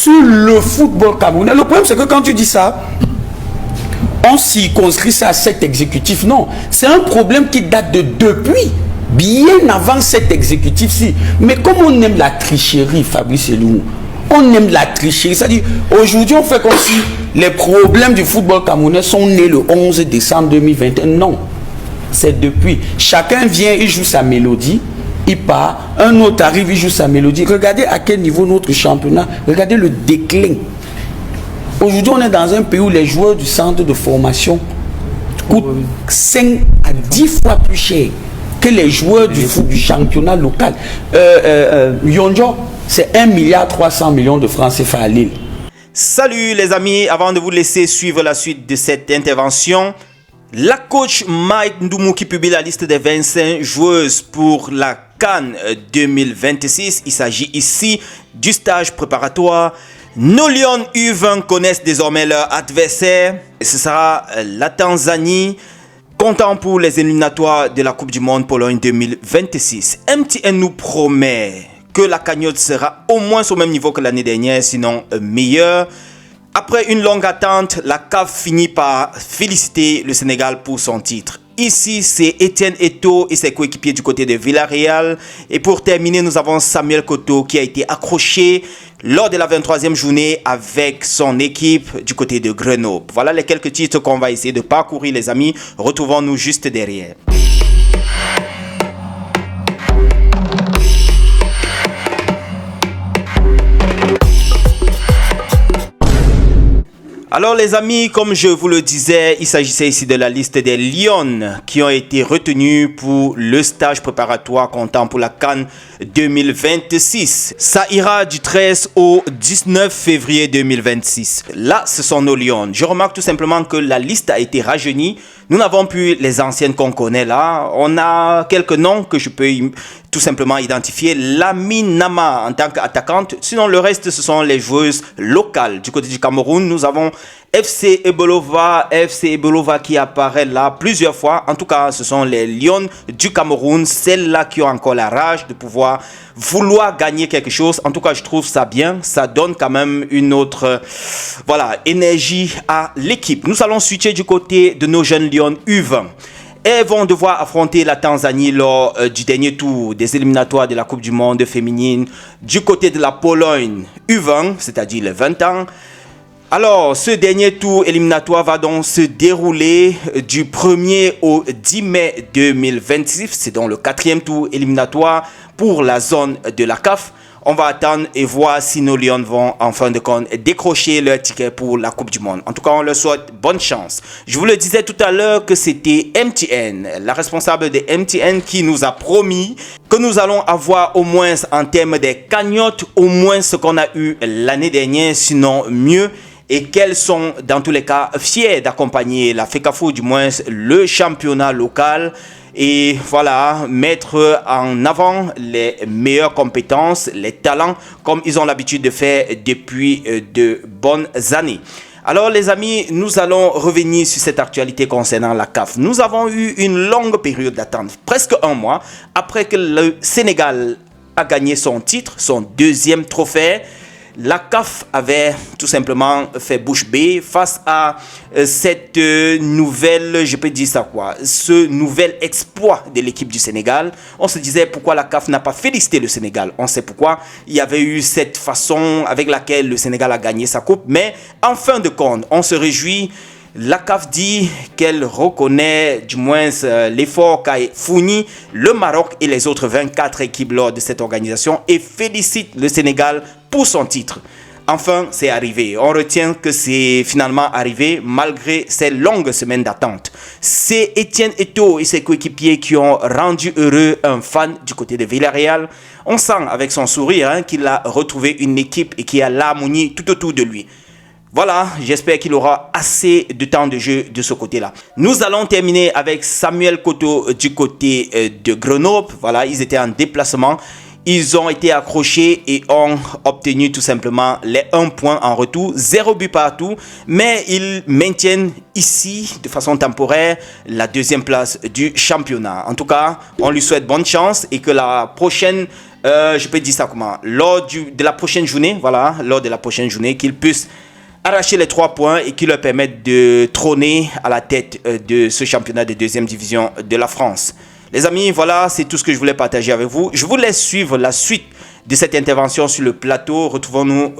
sur le football camerounais. Le problème, c'est que quand tu dis ça, on circonscrit ça à cet exécutif. Non, c'est un problème qui date de depuis, bien avant cet exécutif-ci. Mais comme on aime la tricherie, Fabrice Elou, on aime la tricherie. C'est-à-dire, aujourd'hui, on fait comme si les problèmes du football camerounais sont nés le 11 décembre 2021. Non, c'est depuis. Chacun vient, il joue sa mélodie, il part. Un autre arrive, il joue sa mélodie. Regardez à quel niveau notre championnat, regardez le déclin. Aujourd'hui, on est dans un pays où les joueurs du centre de formation coûtent 5 à 10 fois plus cher que les joueurs du championnat local. Yonjo, c'est 1,3 milliard de francs CFA à Lille. Salut les amis, avant de vous laisser suivre la suite de cette intervention, la coach Mike Ndoumou qui publie la liste des 25 joueuses pour la CAN 2026. Il s'agit ici du stage préparatoire. Nos Lions U20 connaissent désormais leur adversaire. Ce sera la Tanzanie, comptant pour les éliminatoires de la Coupe du Monde Pologne 2026. MTN nous promet que la cagnotte sera au moins au même niveau que l'année dernière, sinon meilleure. Après une longue attente, la CAF finit par féliciter le Sénégal pour son titre. Ici, c'est Etienne Eto'o et ses coéquipiers du côté de Villarreal. Et pour terminer, nous avons Samuel Koto qui a été accroché lors de la 23e journée avec son équipe du côté de Grenoble. Voilà les quelques titres qu'on va essayer de parcourir, les amis. Retrouvons-nous juste derrière. Alors les amis, comme je vous le disais, il s'agissait ici de la liste des Lions qui ont été retenus pour le stage préparatoire comptant pour la CAN 2026. Ça ira du 13 au 19 février 2026. Là, ce sont nos Lions. Je remarque tout simplement que la liste a été rajeunie. Nous n'avons plus les anciennes qu'on connaît là. On a quelques noms que je peux tout simplement identifier. Lamine Nama en tant qu'attaquante. Sinon, le reste, ce sont les joueuses locales. Du côté du Cameroun, nous avons FC Ebolova qui apparaît là plusieurs fois. En tout cas, ce sont les Lions du Cameroun. Celles-là qui ont encore la rage de pouvoir vouloir gagner quelque chose. En tout cas, je trouve ça bien. Ça donne quand même une autre énergie à l'équipe. Nous allons switcher du côté de nos jeunes Lions U20. Elles vont devoir affronter la Tanzanie lors du dernier tour des éliminatoires de la Coupe du Monde féminine du côté de la Pologne U20, c'est-à-dire les 20 ans. Alors, ce dernier tour éliminatoire va donc se dérouler du 1er au 10 mai 2026. C'est donc le 4e tour éliminatoire pour la zone de la CAF. On va attendre et voir si nos Lions vont en fin de compte décrocher leur ticket pour la Coupe du Monde. En tout cas, on leur souhaite bonne chance. Je vous le disais tout à l'heure que c'était MTN, la responsable de MTN, qui nous a promis que nous allons avoir au moins en termes des cagnottes, au moins ce qu'on a eu l'année dernière, sinon mieux. Et qu'elles sont dans tous les cas fiers d'accompagner la FECAFO, du moins le championnat local. Et voilà, mettre en avant les meilleures compétences, les talents, comme ils ont l'habitude de faire depuis de bonnes années. Alors les amis, nous allons revenir sur cette actualité concernant la CAF. Nous avons eu une longue période d'attente, presque un mois, après que le Sénégal a gagné son titre, son 2e trophée. La CAF avait tout simplement fait bouche bée face à cette nouvelle, je peux dire ça quoi, ce nouvel exploit de l'équipe du Sénégal. On se disait pourquoi la CAF n'a pas félicité le Sénégal. On sait pourquoi il y avait eu cette façon avec laquelle le Sénégal a gagné sa coupe. Mais en fin de compte, on se réjouit. La CAF dit qu'elle reconnaît du moins l'effort qu'a fourni le Maroc et les autres 24 équipes lors de cette organisation et félicite le Sénégal pour son titre. Enfin, c'est arrivé. On retient que c'est finalement arrivé malgré ces longues semaines d'attente. C'est Etienne Eto'o et ses coéquipiers qui ont rendu heureux un fan du côté de Villarreal. On sent avec son sourire qu'il a retrouvé une équipe et qu'il a l'harmonie tout autour de lui. Voilà, j'espère qu'il aura assez de temps de jeu de ce côté-là. Nous allons terminer avec Samuel Koto du côté de Grenoble. Voilà, ils étaient en déplacement. Ils ont été accrochés et ont obtenu tout simplement les 1 point en retour, 0 but partout. Mais ils maintiennent ici, de façon temporaire, la 2e place du championnat. En tout cas, on lui souhaite bonne chance et que la prochaine je peux dire ça comment, lors de la prochaine journée, voilà, lors de la prochaine journée, qu'ils puissent arracher les 3 points et qui leur permettent de trôner à la tête de ce championnat de 2e division de la France. Les amis, voilà, c'est tout ce que je voulais partager avec vous. Je vous laisse suivre la suite de cette intervention sur le plateau. Retrouvons-nous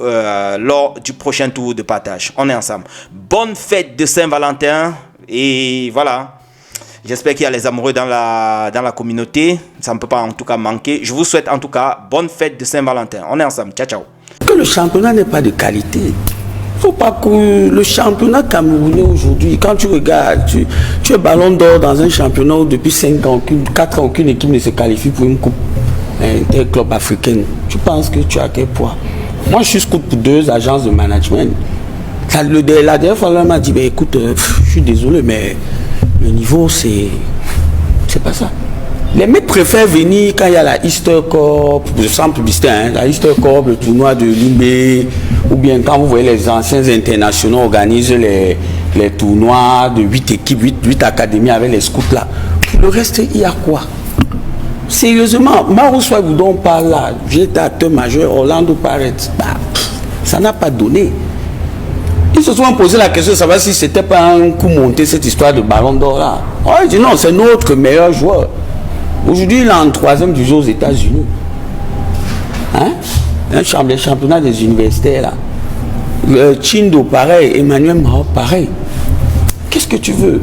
lors du prochain tour de partage. On est ensemble. Bonne fête de Saint-Valentin. Et voilà. J'espère qu'il y a les amoureux dans la communauté. Ça ne peut pas en tout cas manquer. Je vous souhaite en tout cas bonne fête de Saint-Valentin. On est ensemble. Ciao, ciao. Que le championnat n'est pas de qualité. Il ne faut pas que le championnat camerounais aujourd'hui, quand tu regardes, tu es ballon d'or dans un championnat où depuis 5 ans, 4 ans, aucune équipe ne se qualifie pour une coupe club africaine. Tu penses que tu as quel poids? Moi, je suis scout pour 2 agences de management. La dernière fois, on m'a dit, bah, écoute, je suis désolé, mais le niveau, c'est pas ça. Les mecs préfèrent venir quand il y a la Easter Cup, sans publicité, hein, la Easter Cup, le tournoi de Limbé, ou bien quand vous voyez les anciens internationaux organiser les tournois de 8 équipes, 8 académies avec les scouts là. Le reste, il y a quoi? Sérieusement, Maroussois Goudon parle là, j'étais acteur majeur, Orlando Pirates, bah, ça n'a pas donné. Ils se sont posé la question de savoir si c'était pas un coup monté cette histoire de ballon d'or là. Oh, ils disent non, c'est notre meilleur joueur. Aujourd'hui, il est en 3e du jeu aux États-Unis. Hein? Les championnats des universitaires là. Chindo, pareil. Emmanuel Mao, pareil. Qu'est-ce que tu veux?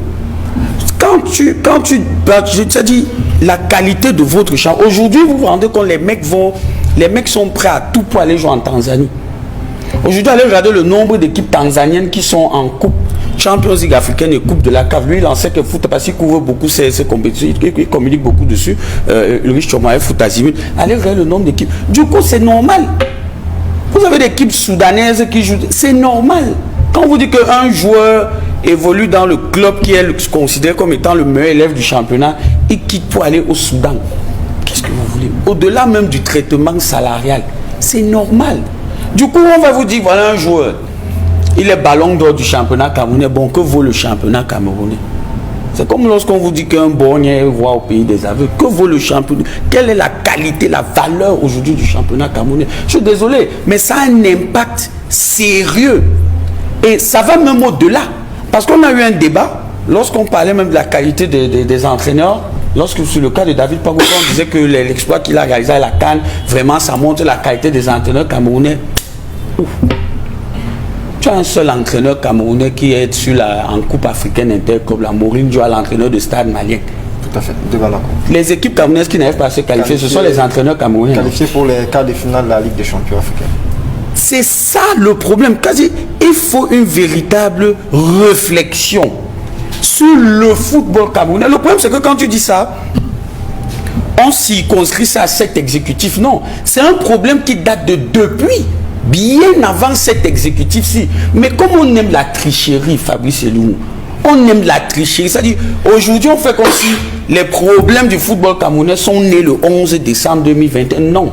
Je te dis, la qualité de votre champ. Aujourd'hui, vous vous rendez compte, les mecs sont prêts à tout pour aller jouer en Tanzanie. Aujourd'hui, allez regarder le nombre d'équipes tanzaniennes qui sont en coupe Champions League africaine et coupe de la CAF. Lui, il en sait que foot parce qu'il couvre beaucoup ces compétitions, il communique beaucoup dessus. Le riche Chomae, foot azimut. Allez regarder le nombre d'équipes. Du coup, c'est normal. Vous avez des équipes soudanaises qui jouent. C'est normal. Quand vous dites qu'un joueur évolue dans le club qui est considéré comme étant le meilleur élève du championnat, il quitte pour aller au Soudan. Qu'est-ce que vous voulez? Au-delà même du traitement salarial, c'est normal. Du coup, on va vous dire, voilà un joueur. Il est ballon d'or du championnat camerounais. Bon, que vaut le championnat camerounais? C'est comme lorsqu'on vous dit qu'un borgne est roi au pays des aveugles. Que vaut le championnat? Quelle est la qualité, la valeur aujourd'hui du championnat camerounais? Je suis désolé, mais ça a un impact sérieux. Et ça va même au-delà. Parce qu'on a eu un débat, lorsqu'on parlait même de la qualité des entraîneurs, lorsque sur le cas de David Pangou, on disait que l'exploit qu'il a réalisé à la CAN, vraiment ça montre la qualité des entraîneurs camerounais. Ouf. Tu as un seul entraîneur camerounais qui est en Coupe africaine interclub, la Maureen Joa, l'entraîneur de Stade Malien. Tout à fait, devant la Coupe. Les équipes camerounaises qui n'arrivent pas à se qualifier, ce sont les entraîneurs camerounais. Qualifiés pour les quarts de finale de la Ligue des champions africains. C'est ça le problème. Il faut une véritable réflexion sur le football camerounais. Le problème, c'est que quand tu dis ça, on circonscrit ça à cet exécutif. Non, c'est un problème qui date de depuis, bien avant cet exécutif-ci. Mais comme on aime la tricherie, Fabrice Elou, on aime la tricherie. C'est-à-dire, aujourd'hui, on fait comme si les problèmes du football camerounais sont nés le 11 décembre 2021. Non,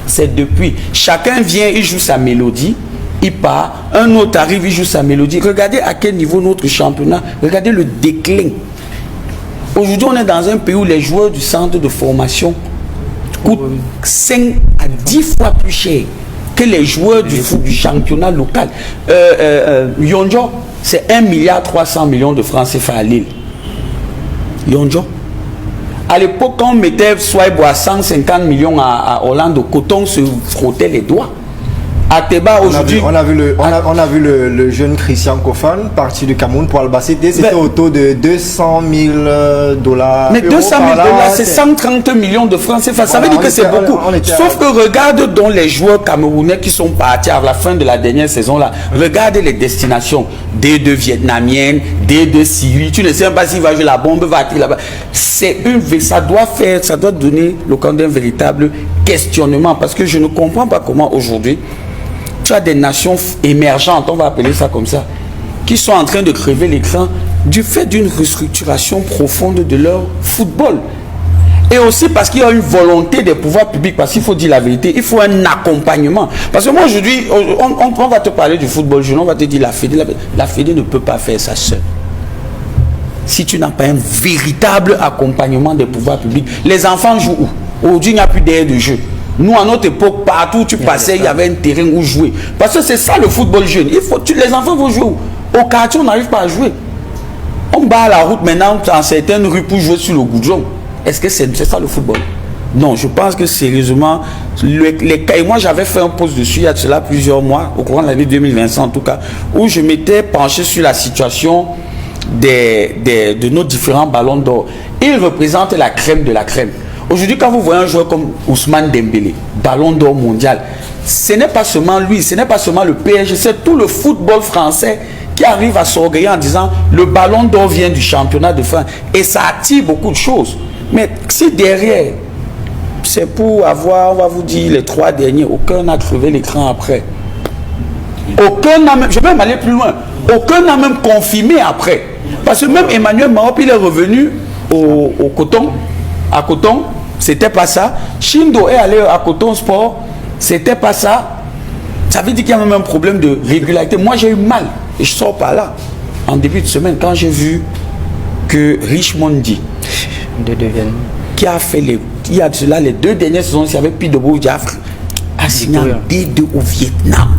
c'est depuis. Chacun vient, il joue sa mélodie. Il part, un autre arrive, il joue sa mélodie. Regardez à quel niveau notre championnat, regardez le déclin. Aujourd'hui, on est dans un pays où les joueurs du centre de formation coûtent 5 à 10 fois plus cher que les joueurs du championnat local. Yonjo, c'est 1,3 milliard de francs CFA à Lille. Yonjo. À l'époque, quand on mettait Swaibo à 150 millions à Orlando, Coton se frottait les doigts. À Teba aujourd'hui. On a vu le jeune Christian Kofan parti du Cameroun pour Albacete. C'était autour de 200 000 $. Mais 200 000 $, c'est 130 millions de francs. Ça veut dire que c'est beaucoup. Sauf que regarde donc les joueurs camerounais qui sont partis à la fin de la dernière saison là. Regardez les destinations. D2 vietnamienne, D2 Syrie. Tu ne sais pas s'il va jouer la bombe, va là-bas. Ça doit donner l'occasion d'un véritable questionnement. Parce que je ne comprends pas comment aujourd'hui tu as des nations émergentes, on va appeler ça comme ça, qui sont en train de crever l'écran du fait d'une restructuration profonde de leur football. Et aussi parce qu'il y a une volonté des pouvoirs publics, parce qu'il faut dire la vérité, il faut un accompagnement. Parce que moi aujourd'hui, on va te parler du football, on va te dire la Fédé ne peut pas faire ça seule. Si tu n'as pas un véritable accompagnement des pouvoirs publics, les enfants jouent où? Aujourd'hui, il n'y a plus d'air de jeu. Nous, à notre époque, partout où tu passais, il y avait un terrain où jouer. Parce que c'est ça le football jeune. Les enfants vont jouer au quartier, on n'arrive pas à jouer. On bat à la route maintenant dans certaines rues pour jouer sur le goudron. Est-ce que c'est ça le football? Non, je pense que sérieusement, et moi j'avais fait un post dessus il y a cela plusieurs mois, au courant de l'année 2025 en tout cas, où je m'étais penché sur la situation de nos différents ballons d'or. Ils représentent la crème de la crème. Aujourd'hui, quand vous voyez un joueur comme Ousmane Dembélé, ballon d'or mondial, ce n'est pas seulement lui, ce n'est pas seulement le PSG, c'est tout le football français qui arrive à s'orgueillir en disant le ballon d'or vient du championnat de France. Et ça attire beaucoup de choses. Mais si derrière, c'est pour avoir, on va vous dire, les 3 derniers, aucun n'a crevé l'écran après. Aucun n'a même, je vais même aller plus loin, aucun n'a même confirmé après. Parce que même Emmanuel Maop, il est revenu au Coton, à Coton, c'était pas ça. Chindo est allé à Coton Sport, c'était pas ça. Ça veut dire qu'il y a même un problème de régularité. Moi, j'ai eu mal, et je sors par là, en début de semaine, quand j'ai vu que Richmondi, qui a fait il y a de cela les 2 dernières saisons, il y avait Pidobou Diafre, a signé en D2 au Vietnam.